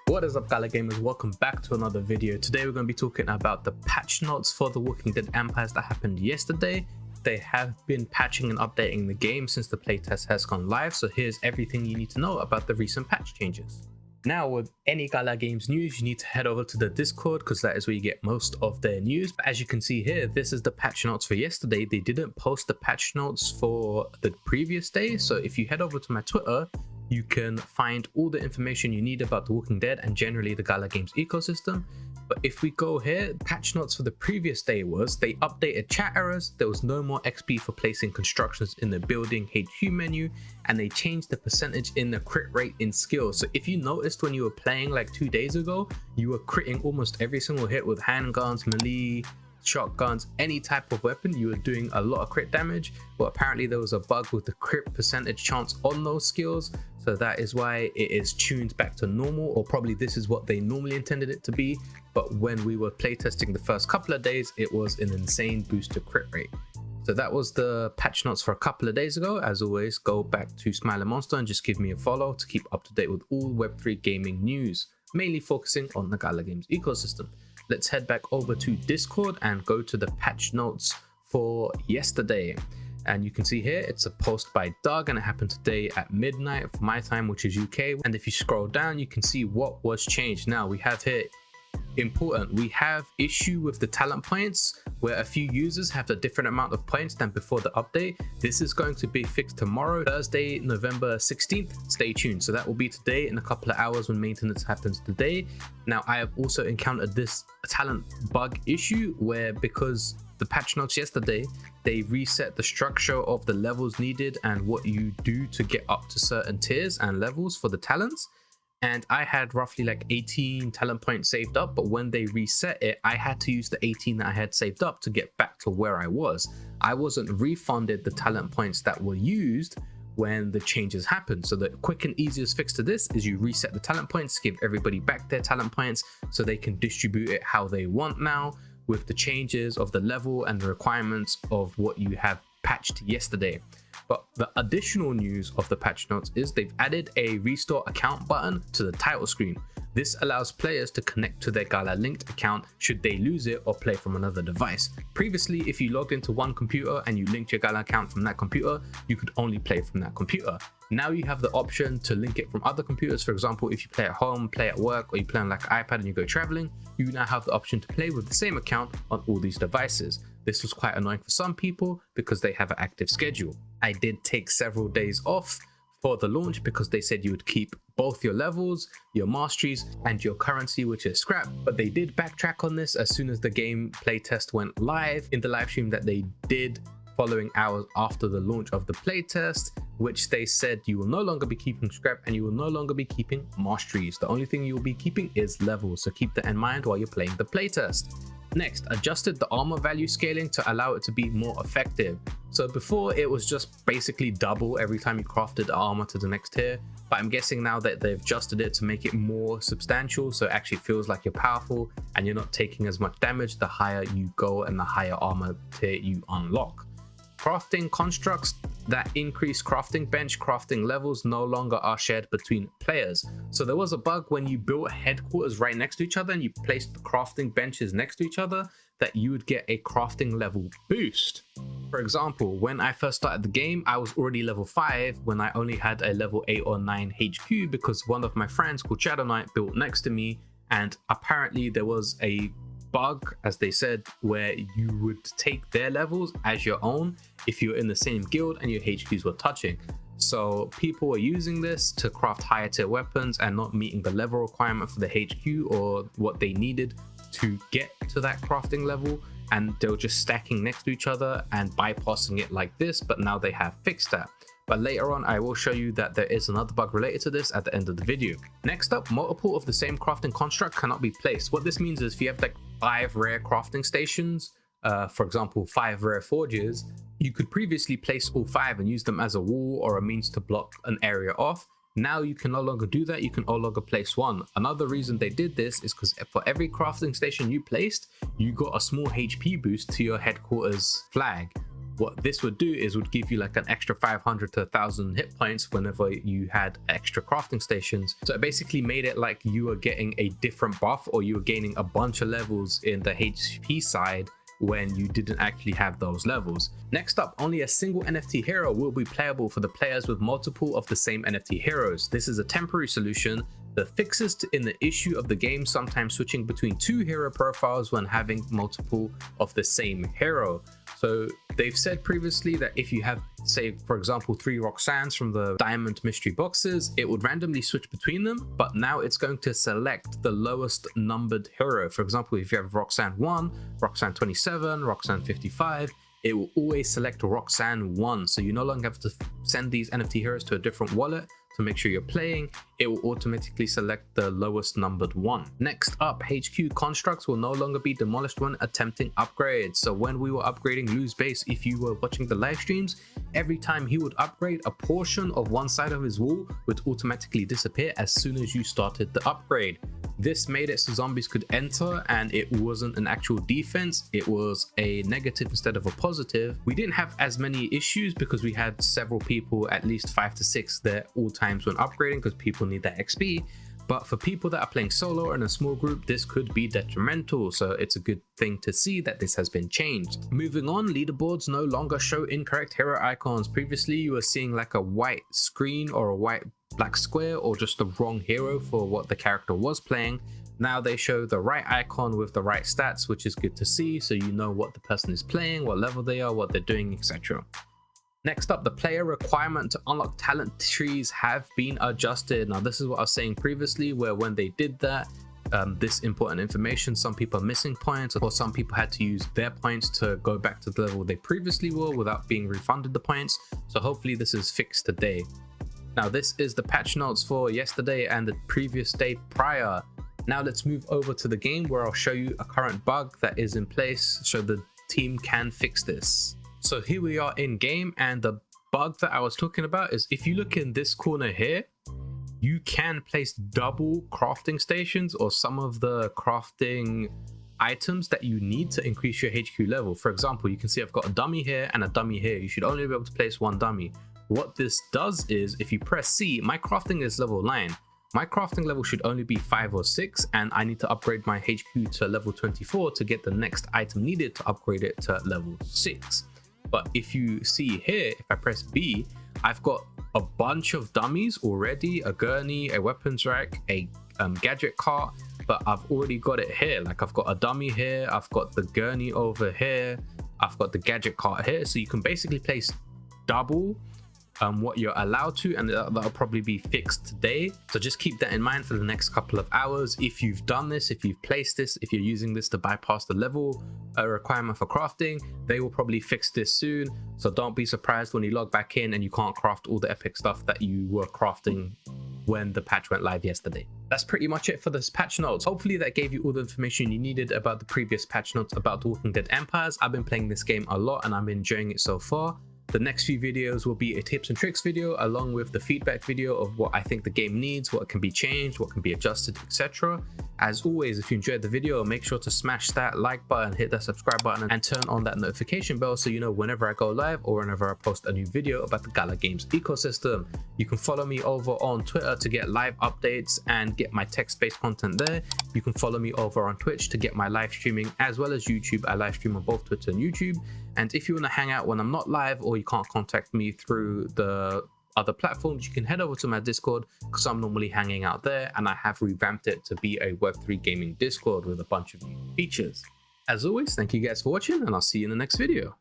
What is up, Gala gamers? Welcome back to another video. Today we're going to be talking about the patch notes for the Walking Dead Empires that happened yesterday. They have been patching and updating the game since the playtest has gone live, so here's everything you need to know about the recent patch changes. Now, with any Gala Games news, you need to head over to the Discord because that is where you get most of their news. But as you can see here, this is the patch notes for yesterday. They didn't post the patch notes for the previous day, so if you head over to my Twitter, you can find all the information you need about The Walking Dead and generally the Gala Games ecosystem. But if we go here, patch notes for the previous day was they updated chat errors, there was no more XP for placing constructions in the building HQ menu, and they changed the percentage in the crit rate in skills. So if you noticed when you were playing like 2 days ago, you were critting almost every single hit with handguns, melee, shotguns, any type of weapon, you were doing a lot of crit damage. But apparently there was a bug with the crit percentage chance on those skills, so that is why it is tuned back to normal, or probably this is what they normally intended it to be. But when we were playtesting the first couple of days, it was an insane boost to crit rate. So that was the patch notes for a couple of days ago. As always, go back to Smilinmonster and just give me a follow to keep up to date with all Web3 gaming news, mainly focusing on the Gala Games ecosystem. Let's head back over to Discord and go to the patch notes for yesterday. And you can see here, it's a post by Doug and it happened today at midnight for my time, which is UK. And if you scroll down, you can see what was changed. Now we have here, important, we have issue with the talent points where a few users have a different amount of points than before the update. This is going to be fixed tomorrow, Thursday, November 16th. Stay tuned. So that will be today in a couple of hours when maintenance happens today. Now, I have also encountered this talent bug issue where, because the patch notes yesterday, they reset the structure of the levels needed and what you do to get up to certain tiers and levels for the talents. And I had roughly like 18 talent points saved up, but when they reset it, I had to use the 18 that I had saved up to get back to where I was. I wasn't refunded the talent points that were used when the changes happened. So the quick and easiest fix to this is you reset the talent points, give everybody back their talent points so they can distribute it how they want now, with the changes of the level and the requirements of what you have patched yesterday. But the additional news of the patch notes is they've added a restore account button to the title screen. This allows players to connect to their Gala linked account should they lose it or play from another device. Previously, if you logged into one computer and you linked your Gala account from that computer, you could only play from that computer. Now you have the option to link it from other computers. For example, if you play at home, play at work, or you play on like an iPad and you go traveling, you now have the option to play with the same account on all these devices. This was quite annoying for some people because they have an active schedule. I did take several days off for the launch because they said you would keep both your levels, your masteries, and your currency, which is scrap. But they did backtrack on this as soon as the game playtest went live in the live stream that they did following hours after the launch of the playtest, which they said you will no longer be keeping scrap and you will no longer be keeping masteries. The only thing you will be keeping is levels, so keep that in mind while you're playing the playtest. Next, adjusted the armor value scaling to allow it to be more effective. So before it was just basically double every time you crafted the armor to the next tier, but I'm guessing now that they've adjusted it to make it more substantial, so it actually feels like you're powerful and you're not taking as much damage the higher you go and the higher armor tier you unlock. Crafting constructs that increase crafting bench crafting levels no longer are shared between players. So there was a bug when you built headquarters right next to each other and you placed the crafting benches next to each other, that you would get a crafting level boost. For example, when I first started the game, I was already level 5 when I only had a level 8 or 9 HQ because one of my friends called Shadow Knight built next to me, and apparently there was a bug, as they said, where you would take their levels as your own if you're in the same guild and your HQs were touching. So people were using this to craft higher tier weapons and not meeting the level requirement for the HQ or what they needed to get to that crafting level, and they were just stacking next to each other and bypassing it like this. But now they have fixed that. But later on, I will show you that there is another bug related to this at the end of the video. Next up, multiple of the same crafting construct cannot be placed. What this means is if you have like 5 rare crafting stations, for example 5 rare forges, you could previously place all 5 and use them as a wall or a means to block an area off. Now you can no longer do that, you can no longer place 1. Another reason they did this is because for every crafting station you placed, you got a small HP boost to your headquarters flag. What this would do is would give you like an extra 500 to 1,000 hit points whenever you had extra crafting stations. So it basically made it like you were getting a different buff, or you were gaining a bunch of levels in the HP side when you didn't actually have those levels. Next up, only a single NFT hero will be playable for the players with multiple of the same NFT heroes. This is a temporary solution that fixes in the issue of the game sometimes switching between two hero profiles when having multiple of the same hero. So they've said previously that if you have, say for example, 3 Roxannes from the diamond mystery boxes, it would randomly switch between them, but now it's going to select the lowest numbered hero. For example, if you have Roxanne 1, Roxanne 27, Roxanne 55, it will always select Roxanne 1. So you no longer have to send these NFT heroes to a different wallet to make sure you're playing. It will automatically select the lowest numbered one. Next up, HQ constructs will no longer be demolished when attempting upgrades. So when we were upgrading Lou's base, if you were watching the live streams, every time he would upgrade, a portion of one side of his wall would automatically disappear as soon as you started the upgrade. This made it so zombies could enter, and it wasn't an actual defense, it was a negative instead of a positive. We didn't have as many issues because we had several people, at least 5 to 6 there all times when upgrading, because people need that XP. But for people that are playing solo or in a small group, this could be detrimental, so it's a good thing to see that this has been changed. Moving on, leaderboards no longer show incorrect hero icons. Previously you were seeing like a white screen or a white black square or just the wrong hero for what the character was playing. Now they show the right icon with the right stats, which is good to see, so you know what the person is playing, what level they are, what they're doing, etc. Next up, the player requirement to unlock talent trees have been adjusted. Now this is what I was saying previously, where when they did that, this important information, some people are missing points, or some people had to use their points to go back to the level they previously were without being refunded the points. So hopefully this is fixed today. Now this is the patch notes for yesterday and the previous day prior. Now let's move over to the game where I'll show you a current bug that is in place so the team can fix this. So here we are in game, and the bug that I was talking about is if you look in this corner here, you can place double crafting stations or some of the crafting items that you need to increase your HQ level. For example, you can see I've got a dummy here and a dummy here. You should only be able to place one dummy. What this does is if you press C, my crafting is level 9. My crafting level should only be 5 or 6, and I need to upgrade my HQ to level 24 to get the next item needed to upgrade it to level 6. But if you see here, if I press B, I've got a bunch of dummies already, a gurney, a weapons rack, a gadget cart, but I've already got it here. Like I've got a dummy here, I've got the gurney over here, I've got the gadget cart here. So you can basically place double what you're allowed to, and that'll probably be fixed today. So just keep that in mind for the next couple of hours. If you've done this, if you've placed this, if you're using this to bypass the level requirement for crafting, they will probably fix this soon. So don't be surprised when you log back in and you can't craft all the epic stuff that you were crafting when the patch went live yesterday. That's pretty much it for this patch notes. Hopefully that gave you all the information you needed about the previous patch notes about The Walking Dead Empires. I've been playing this game a lot and I'm enjoying it so far. The next few videos will be a tips and tricks video along with the feedback video of what I think the game needs, what can be changed, what can be adjusted, etc. As always, if you enjoyed the video, make sure to smash that like button, hit that subscribe button, and turn on that notification bell so you know whenever I go live or whenever I post a new video about the Gala Games ecosystem. You can follow me over on Twitter to get live updates and get my text-based content there. You can follow me over on Twitch to get my live streaming, as well as YouTube. I live stream on both Twitter and YouTube. And if you want to hang out when I'm not live, or you can't contact me through the other platforms, you can head over to my Discord, because I'm normally hanging out there, and I have revamped it to be a Web3 gaming Discord with a bunch of new features. As always, thank you guys for watching, and I'll see you in the next video.